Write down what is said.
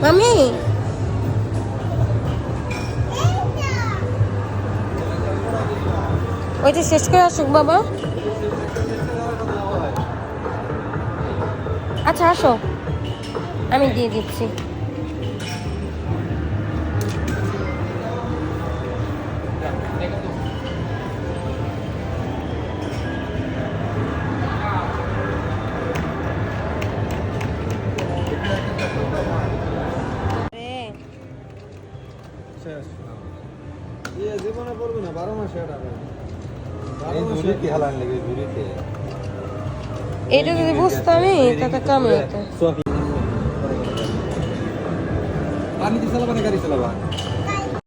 মামি ওইটা শেষ করে আসুক বাবা। আচ্ছা আসো, আমি দিয়ে দিচ্ছি। জীবনে পড়বে না 12 মাসে এটা যদি বুঝতামই তাতে কামে হতো। পানি দিয়ে চালাবা না গাড়ি চালাবা?